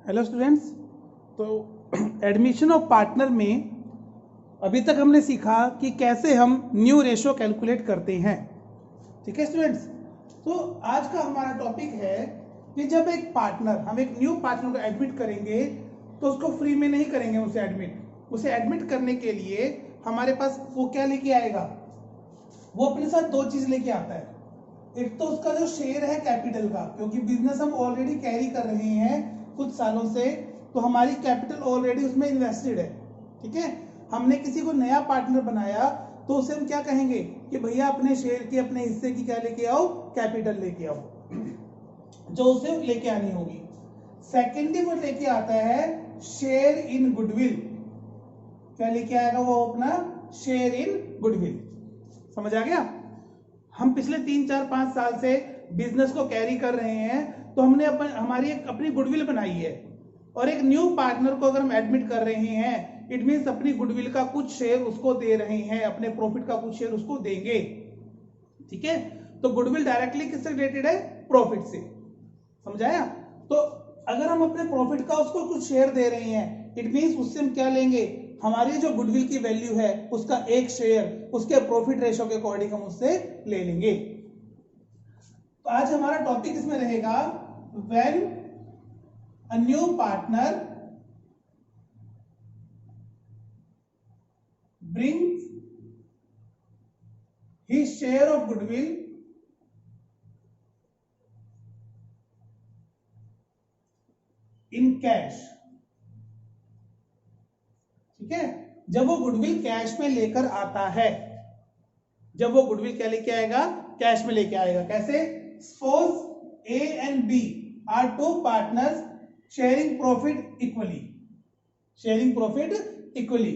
Hello students. तो admission of partner में अभी तक हमने सीखा कि कैसे हम न्यू रेशो कैलकुलेट करते हैं। ठीक है स्टूडेंट्स, तो आज का हमारा टॉपिक है कि जब एक पार्टनर, हम एक न्यू पार्टनर को एडमिट करेंगे तो उसको फ्री में नहीं करेंगे। उसे एडमिट करने के लिए हमारे पास वो क्या लेके आएगा, वो अपने साथ दो चीज लेके आता है। एक तो उसका जो शेयर है कैपिटल का, क्योंकि बिजनेस हम ऑलरेडी कैरी कर रहे हैं कुछ सालों से, तो हमारी कैपिटल ऑलरेडी उसमें इन्वेस्टेड है। ठीक है, हमने किसी को नया पार्टनर बनाया तो उसे हम क्या कहेंगे कि भैया अपने शेयर की, अपने हिस्से की क्या लेके आओ, कैपिटल लेके आओ, जो उसे लेके आनी होगी। सेकेंडली वो लेके आता है शेयर इन गुडविल। क्या लेके आएगा वो? अपना शेयर इन गुडविल। समझ आ गया? हम पिछले 3-4-5 साल से बिजनेस को कैरी कर रहे हैं, तो हमने हमारी एक अपनी गुडविल बनाई है, और एक न्यू पार्टनर को अगर हम एडमिट कर रहे हैं, इट मींस अपनी गुडविल का कुछ शेयर उसको दे रहे हैं, अपने प्रॉफिट का कुछ शेयर उसको देंगे। ठीक है, तो गुडविल डायरेक्टली किससे रिलेटेड है? प्रॉफिट से। समझाया? तो अगर हम अपने प्रॉफिट का उसको कुछ शेयर दे रहे हैं, इट मींस उससे हम क्या लेंगे? हमारी जो गुडविल की वैल्यू है उसका एक शेयर उसके प्रॉफिट रेशो के अकॉर्डिंग हम उससे ले लेंगे। तो आज हमारा टॉपिक इसमें रहेगा when a new partner brings his share of goodwill in cash. ठीक है, जब वो गुडविल कैश में लेकर आता है, जब वो गुडविल क्या लेके आएगा? कैश में लेके आएगा। कैसे? Suppose A and B are two partners sharing profit equally. Sharing profit equally.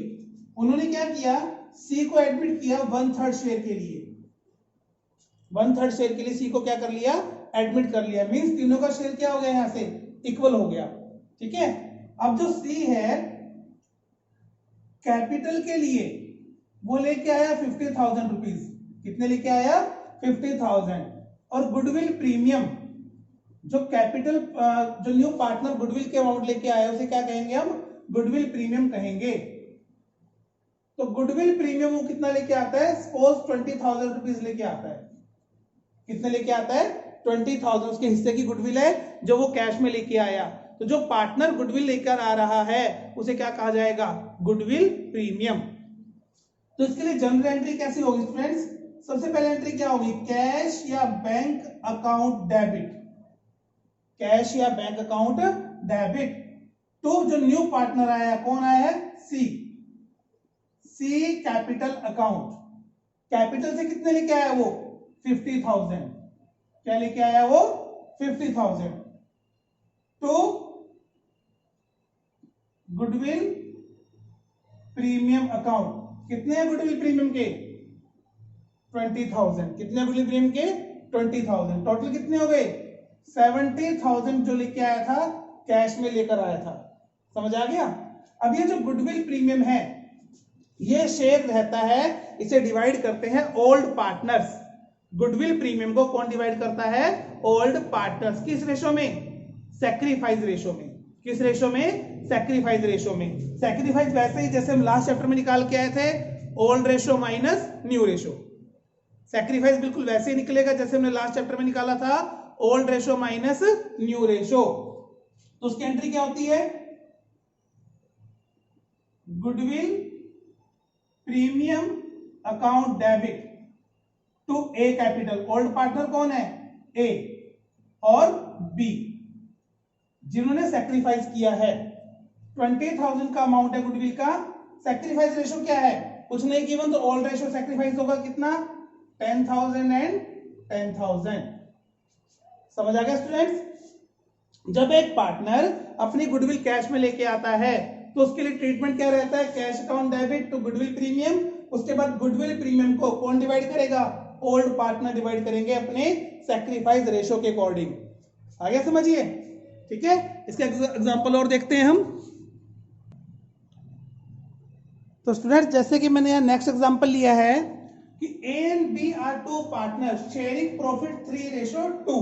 उन्होंने क्या किया? सी को एडमिट किया 1/3 शेयर के लिए। 1/3 शेयर के लिए सी को क्या कर लिया? एडमिट कर लिया। मींस तीनों का शेयर क्या हो गया? यहां से इक्वल हो गया। ठीक है, अब जो सी है कैपिटल के लिए वो लेके आया 50,000 रुपीज। कितने लेके आया? 50,000। और गुडविल प्रीमियम, जो कैपिटल, जो न्यू पार्टनर गुडविल के अमाउंट लेके आया उसे क्या कहेंगे हम? गुडविल प्रीमियम कहेंगे। तो गुडविल प्रीमियम वो कितना लेके आता है? सपोज 20,000 रुपीज लेके आता है। कितने लेके आता है? 20,000 उसके हिस्से की गुडविल है जो वो कैश में लेके आया। तो जो पार्टनर गुडविल लेकर आ रहा है उसे क्या कहा जाएगा? Goodwill premium. तो इसके लिए जनरल एंट्री कैसी होगी स्टूडेंट्स? सबसे पहले एंट्री क्या होगी? कैश या बैंक अकाउंट डेबिट। कैश या बैंक अकाउंट डेबिट टू जो न्यू पार्टनर आया। कौन आया है? सी। सी कैपिटल अकाउंट। कैपिटल से कितने लेके आया वो? 50,000। क्या लेके आया वो? 50,000 टू गुडविल प्रीमियम अकाउंट। कितने हैं गुडविल प्रीमियम के? 20,000। कितने गुडविल प्रीमियम के? 20,000। टोटल कितने हो गए? 70,000 जो लेके आया था, कैश में लेकर आया था। समझ आ गया? अब ये जो गुडविल प्रीमियम है, ये शेयर रहता है, इसे डिवाइड करते हैं ओल्ड पार्टनर्स। गुडविल प्रीमियम को कौन डिवाइड करता है? Old partners. किस रेशो में? सैक्रिफाइस रेशो में। किस रेशो में? सैक्रिफाइस रेशो में। सैक्रिफाइस वैसे ही जैसे हम लास्ट चैप्टर में निकाल के आए थे, old ratio minus new ratio. Sacrifice बिल्कुल वैसे ही निकलेगा जैसे हमने लास्ट चैप्टर में निकाला था, old ratio minus new ratio. तो उसकी एंट्री क्या होती है? Goodwill premium account debit to A capital. Old partner कौन है? ए। और बी जिन्होंने सैक्रिफाइस किया है। 20,000 का अमाउंट है गुडविल का। सैक्रिफाइस रेशो क्या है? कुछ नहीं गिवन, तो ओल्ड रेशो सैक्रिफाइस होगा कितना? 10,000 एंड 10,000। समझ आ गया स्टूडेंट्स? जब एक पार्टनर अपनी गुडविल कैश में लेके आता है तो उसके लिए ट्रीटमेंट क्या रहता है? Cash account debit to goodwill premium. उसके बाद गुडविल प्रीमियम को कौन डिवाइड करेगा? ओल्ड पार्टनर डिवाइड करेंगे अपने सैक्रिफाइस रेशो के अकॉर्डिंग। आ गया समझिए? ठीक है, इसका एग्जांपल और देखते हैं हम। तो स्टूडेंट, जैसे कि मैंने यहां नेक्स्ट एग्जांपल लिया है कि A and B are two partners sharing profit 3:2।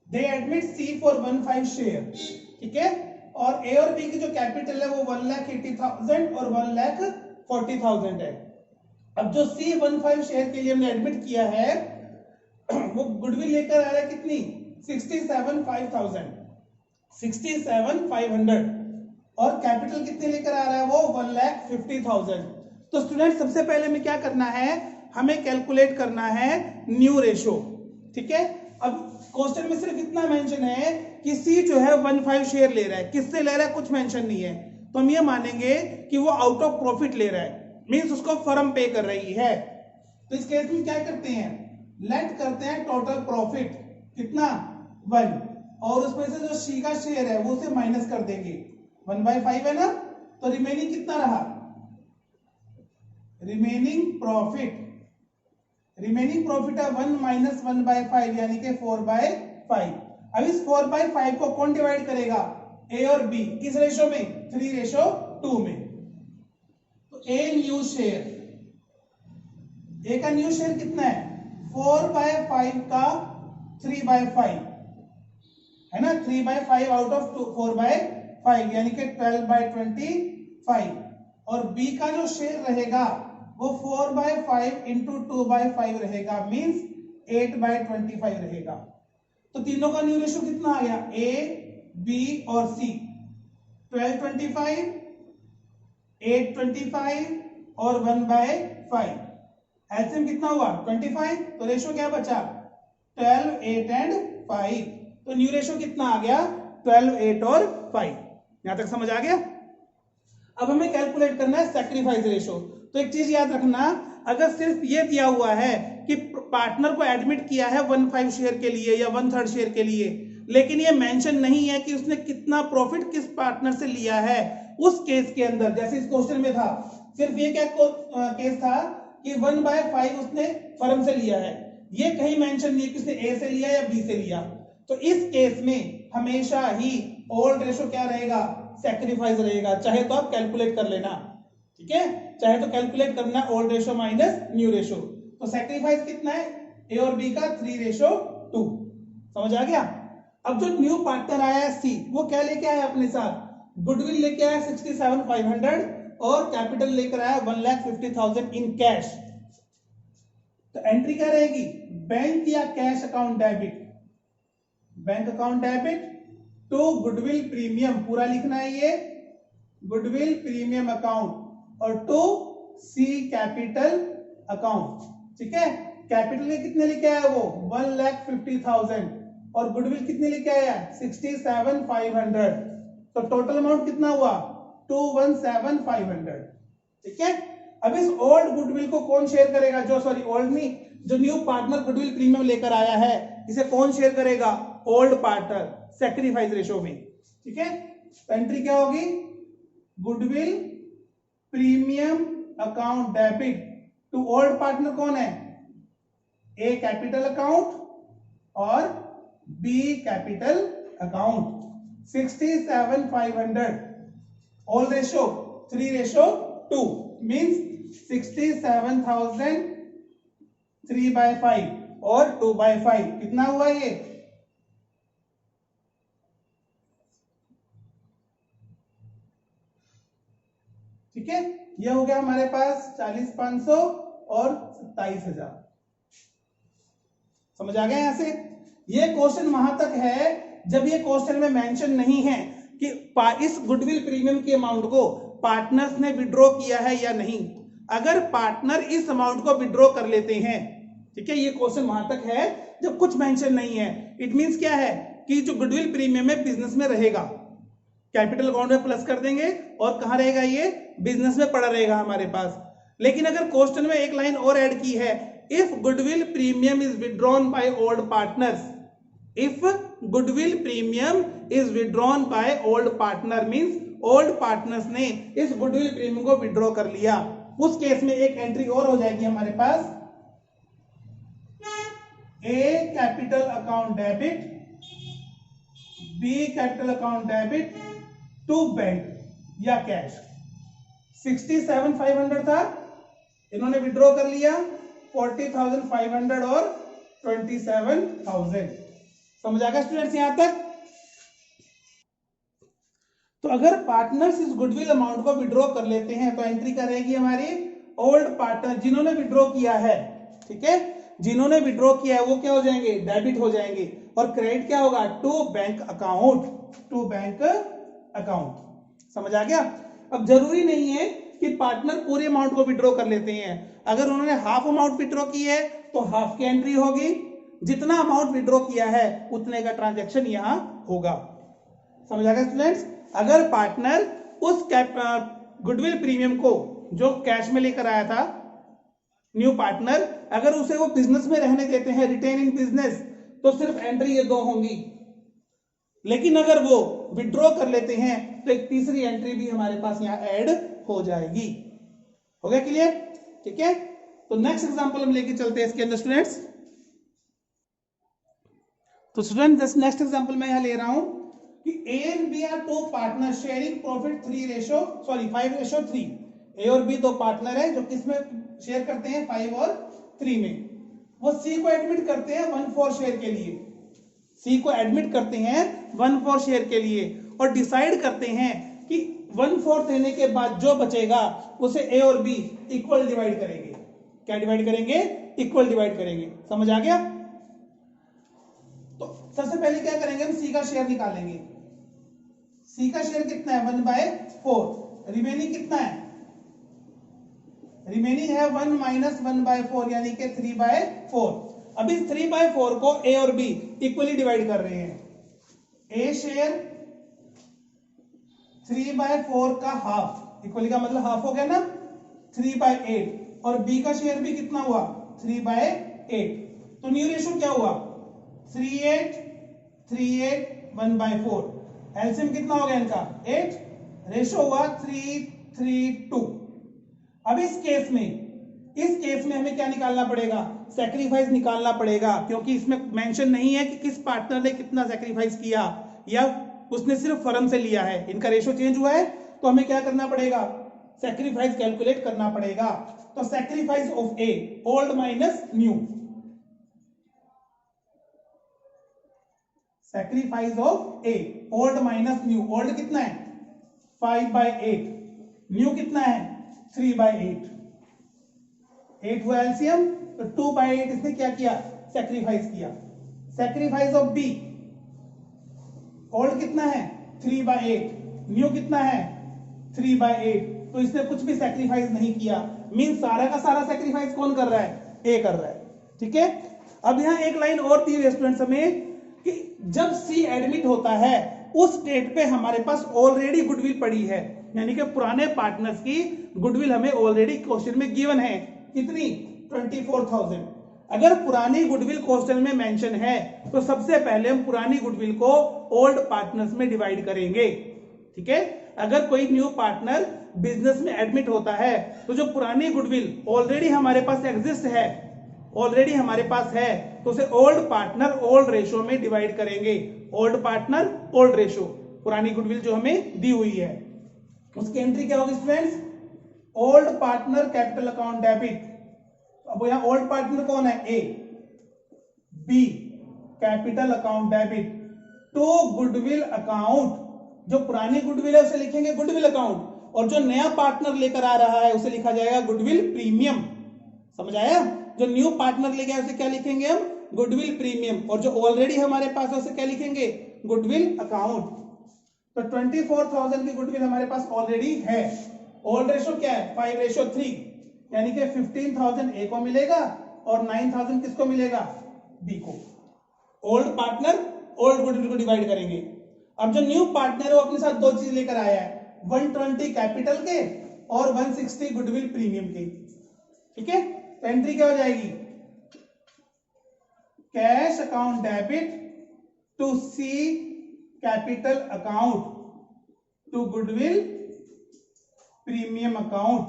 They admit C for 1/5 share. ठीक है, और ए और बी की जो कैपिटल है वो 1,80,000 और 1,40,000 है। अब जो C15 शेयर के लिए हमने एडमिट किया है वो गुडविल लेकर आ रहा है कितनी 67,500 और कैपिटल कितने लेकर आ रहा है वो 1,50,000। तो स्टूडेंट सबसे पहले में क्या करना है, हमें कैलकुलेट करना है न्यू रेशो। ठीक है, अब क्वेश्चन में सिर्फ इतना मेंशन है कि सी जो है 15 शेयर ले रहा है, किससे ले रहा है कुछ मेंशन नहीं है, तो हम ये मानेंगे कि वो आउट ऑफ प्रॉफिट ले रहा है, मींस उसको फर्म पे कर रही है। तो इस केस में क्या करते हैं, लेट करते हैं टोटल प्रॉफिट कितना 1 और उसमें से जो सी का शेयर है वो उसे माइनस कर देंगे, 1/5 है ना, तो रिमेनिंग कितना रहा, रिमेनिंग प्रॉफिट है 1 माइनस 1/5 यानी कि 4/5। अब इस 4/5 को कौन डिवाइड करेगा, ए और बी, किस रेशो में 3:2 में। तो ए न्यू शेयर, ए का न्यू शेयर कितना है 4/5 का 3/5 है ना, 3/5 आउट ऑफ 4/5 यानी कि 12/25 और बी का जो शेयर रहेगा वो 4/5 इंटू 2/5 रहेगा, मींस 8/25 रहेगा। तो तीनों का न्यू रेशो कितना आ गया, ए बी और सी 12/25 8/25 और 1/5 एलसीएम कितना हुआ 25, तो रेशो क्या बचा 12 8 एंड 5, तो न्यू रेशो कितना आ गया 12 8 और 5। यहां तक समझ आ गया। अब हमें कैलकुलेट करना है सैक्रिफाइस रेशो। तो एक चीज याद रखना, अगर सिर्फ ये दिया हुआ है कि पार्टनर को एडमिट किया है 1/5 शेयर के लिए या 1/3 शेयर के लिए, लेकिन ये मेंशन नहीं है कि उसने कितना प्रॉफिट किस पार्टनर से लिया है, उस केस के अंदर जैसे इस क्वेश्चन में था, सिर्फ ये क्या केस था कि 1/5 उसने फर्म से लिया है, ये कहीं मेंशन नहीं है कि उसने ए से लिया या बी से लिया। तो इस केस में हमेशा ही ओल्ड रेशो क्या रहेगा, सैक्रिफाइस रहेगा, चाहे तो आप कैलकुलेट कर लेना, ठीक है, चाहे तो कैलकुलेट करना old ratio minus new ratio. तो सैक्रिफाइस कितना है ए और बी का 3:2, समझ आ गया। अब जो न्यू पार्टनर आया है सी, वो क्या लेके आया अपने साथ, गुडविल लेके आया 67,500 और कैपिटल लेकर आया 1,50,000 इन कैश। तो एंट्री क्या रहेगी, बैंक या cash account debit, bank account debit to goodwill premium, पूरा लिखना है ये गुडविल प्रीमियम अकाउंट और टू सी कैपिटल अकाउंट। ठीक है, कैपिटल में कितने लेके आया वो 1,50,000 और गुडविल कितने लेके आया 67,500, तो टोटल अमाउंट कितना हुआ 217,500। ठीक है, अब इस ओल्ड गुडविल को कौन शेयर करेगा, जो सॉरी ओल्ड नहीं, जो न्यू पार्टनर गुडविल प्रीमियम लेकर आया है इसे कौन शेयर करेगा, ओल्ड पार्टनर सैक्रिफाइस रेशो में। ठीक है, तो एंट्री क्या होगी, goodwill premium account debit to old partner कौन है, ए कैपिटल अकाउंट और B capital account, 67,500 old ratio 3:2 means 67,000 3/5 और 2/5 कितना हुआ ये, ठीक है, ये हो गया हमारे पास 40,500 और 27,000। समझ आ गया यहां से। ये क्वेश्चन वहां तक है जब ये क्वेश्चन में मेंशन नहीं है कि इस गुडविल प्रीमियम के अमाउंट को पार्टनर्स ने विड्रॉ किया है या नहीं। अगर पार्टनर इस अमाउंट को विड्रॉ कर लेते हैं, ठीक है, ये क्वेश्चन वहां तक है जब कुछ मेंशन नहीं है। इट मींस क्या है कि जो गुडविल प्रीमियम है बिजनेस में रहेगा, कैपिटल अकाउंट में प्लस कर देंगे और कहां रहेगा, ये बिजनेस में पड़ा रहेगा हमारे पास। लेकिन अगर क्वेश्चन में एक लाइन और ऐड की है, if goodwill premium is withdrawn by old partners, if goodwill premium is withdrawn by old partner means old partners ने इस गुडविल प्रीमियम को विड्रॉ कर लिया, उस केस में एक एंट्री और हो जाएगी हमारे पास, A capital account debit B capital account debit to bank या कैश। 67,500 था, इन्होंने विड्रॉ कर लिया 40,500 और 27,000। समझ आ गया स्टूडेंट्स यहां तक। तो अगर पार्टनर्स इस गुडविल अमाउंट को विड्रॉ कर लेते हैं तो एंट्री क्या रहेगी हमारी, ओल्ड पार्टनर जिन्होंने विड्रॉ किया है, ठीक है, जिन्होंने विड्रॉ किया है वो क्या हो जाएंगे, डेबिट हो जाएंगे, और क्रेडिट क्या होगा, to bank account, to bank account. समझ आ गया। अब जरूरी नहीं है कि पार्टनर पूरे अमाउंट को विड्रॉ कर लेते हैं, अगर उन्होंने हाफ अमाउंट विड्रॉ की है तो हाफ की एंट्री होगी, जितना अमाउंट विड्रॉ किया है उतने का ट्रांजैक्शन यहां होगा। समझ आ गया स्टूडेंट्स। अगर पार्टनर उस गुडविल प्रीमियम को जो कैश में लेकर आया था न्यू पार्टनर, अगर उसे वो बिजनेस में रहने देते हैं, रिटेन इन बिजनेस, तो सिर्फ एंट्री ये 2 होंगी, लेकिन अगर वो विड्रॉ कर लेते हैं तो एक तीसरी एंट्री भी हमारे पास यहां ऐड हो जाएगी। हो गया क्लियर, ठीक है। तो नेक्स्ट एग्जांपल हम लेके चलते हैं इसके अंदर स्टूडेंट्स। तो स्टूडेंट नेक्स्ट एग्जांपल मैं यहां ले रहा हूं कि A and B are 2 partner sharing profit 5:3। A और बी 2 पार्टनर है जो किसमें शेयर करते हैं, 5 और 3 में। वो सी को एडमिट करते हैं 1/4 शेयर के लिए, सी को एडमिट करते हैं 1/4 शेयर के लिए, और डिसाइड करते हैं कि 1/4 देने के बाद जो बचेगा उसे ए और बी इक्वल डिवाइड करेंगे। क्या डिवाइड करेंगे, इक्वल डिवाइड करेंगे। समझ आ गया। तो सबसे पहले क्या करेंगे, हम सी का शेयर निकालेंगे। सी का शेयर कितना है, 1/4। रिमेनिंग कितना है, रिमेनिंग है 1 - 1/4 यानी कि 3/4। अब इस 3/4 को ए और बी इक्वली डिवाइड कर रहे हैं। ए शेयर 3/4 का हाफ, इक्वली का मतलब हाफ हो गया ना, 3/8, और बी का शेयर भी कितना हुआ, 3/8। तो न्यू रेशो क्या हुआ, 38, 38, 1/4। एलसीएम कितना हो गया इनका, 8, रेशो हुआ 3:3:2। अब इस केस में हमें क्या निकालना पड़ेगा, सैक्रिफाइस निकालना पड़ेगा, क्योंकि इसमें मेंशन नहीं है कि किस पार्टनर ने कितना सैक्रिफाइस किया, या उसने सिर्फ फर्म से लिया है। इनका रेशो चेंज हुआ है तो हमें क्या करना पड़ेगा, सैक्रिफाइस कैलकुलेट करना पड़ेगा। तो sacrifice of A, old minus new, sacrifice of A, old minus new. Old कितना है, 5/8, न्यू कितना है, 3/8। 8 हुआ एलसीएम, तो 2/8 इसने क्या किया, सैक्रिफाइस किया। सैक्रिफाइस ऑफ बी, ओल्ड कितना है, 3/8, न्यू कितना है, 3/8, तो इसने कुछ भी सैक्रिफाइस नहीं किया। मीन सारा का सारा सैक्रिफाइस कौन कर रहा है, ए कर रहा है, ठीक है। अब यहां एक लाइन और दी स्टूडेंट्स हमें कि जब सी एडमिट होता है उस डेट पे हमारे पास ऑलरेडी गुडविल पड़ी है, यानी कि पुराने पार्टनर्स की गुडविल हमें ऑलरेडी क्वेश्चन में गिवन है। कितनी, 24,000। अगर पुरानी गुडविल क्वेश्चन में मेंशन है तो सबसे पहले हम पुरानी गुडविल को ओल्ड पार्टनर्स में डिवाइड करेंगे, ठीक है। अगर कोई न्यू पार्टनर बिजनेस में एडमिट होता है तो जो पुरानी गुडविल ऑलरेडी हमारे पास एग्जिस्ट है, ऑलरेडी हमारे पास है, तो उसे ओल्ड पार्टनर ओल्ड रेशो में डिवाइड करेंगे। ओल्ड पार्टनर ओल्ड रेशो, पुरानी गुडविल जो हमें दी हुई है उसकी एंट्री क्या होगी students, old partner capital account debit. अब यहां ओल्ड पार्टनर कौन है, A, B capital account debit to goodwill account. जो पुरानी गुडविल है उसे लिखेंगे गुडविल अकाउंट, और जो नया पार्टनर लेकर आ रहा है उसे लिखा जाएगा गुडविल प्रीमियम। समझ आया। जो न्यू पार्टनर लेके आया उसे क्या लिखेंगे हम, गुडविल प्रीमियम, और जो ऑलरेडी हमारे पास है उसे क्या लिखेंगे, गुडविल अकाउंट। तो 24,000 की गुडविल हमारे पास ऑलरेडी है। ओल्ड रेशो क्या है, 5:3, यानी कि 15,000 ए को मिलेगा और 9,000 किसको मिलेगा, बी को। ओल्ड पार्टनर ओल्ड गुडविल को डिवाइड करेंगे। अब जो न्यू पार्टनर है वो अपने साथ 2 चीज लेकर आया है, 120 कैपिटल के और 160 गुडविल प्रीमियम के, ठीक है। तो एंट्री क्या हो जाएगी, cash account debit to C capital account to goodwill premium account,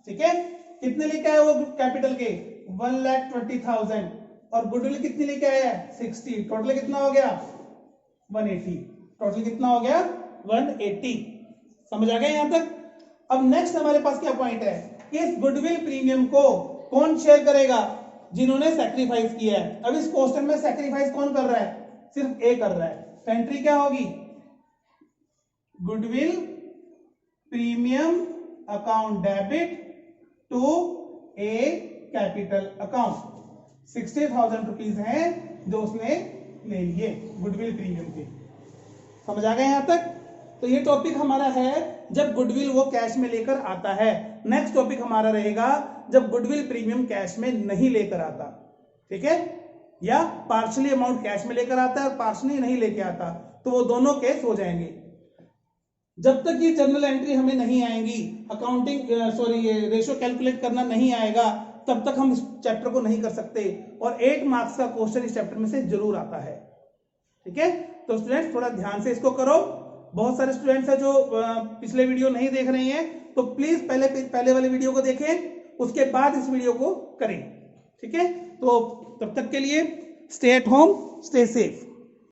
ठीक है। कितने लेके आए वो कैपिटल के, 1,20,000, और गुडविल कितनी लेके आया है, 60। टोटल कितना हो गया, 180। टोटल कितना हो गया, 180। समझ आ गया यहां तक। अब नेक्स्ट हमारे पास क्या पॉइंट है, इस गुडविल प्रीमियम को कौन शेयर करेगा, जिन्होंने सैक्रिफाइस किया है। अब इस क्वेश्चन में सैक्रिफाइस कौन कर रहा है, सिर्फ ए कर रहा है। तो एंट्री क्या होगी, goodwill premium account debit to A capital account. 60,000 rupees है जो उसने ले लिए गुडविल प्रीमियम के। समझ आ गए यहां तक? तो ये टॉपिक हमारा है जब गुडविल वो कैश में लेकर आता है। नेक्स्ट टॉपिक हमारा रहेगा जब गुडविल प्रीमियम कैश में नहीं लेकर आता, ठीक है, या पार्शली अमाउंट कैश में लेकर आता है और पार्शली नहीं लेकर आता, तो वो दोनों केस हो जाएंगे। जब तक ये जर्नल एंट्री हमें नहीं आएंगी, अकाउंटिंग ये रेशो कैलकुलेट करना नहीं आएगा, तब तक हम इस चैप्टर को नहीं कर सकते। और 8 मार्क्स का क्वेश्चन इस चैप्टर में से जरूर आता है, ठीक है। तो स्टूडेंट्स थोड़ा ध्यान से इसको करो। बहुत सारे स्टूडेंट्स हैं जो पिछले वीडियो नहीं देख रहे हैं, तो प्लीज पहले वाले वीडियो को देखें, उसके बाद इस वीडियो को करें, ठीक है। तो तब तक के लिए stay at home, stay safe.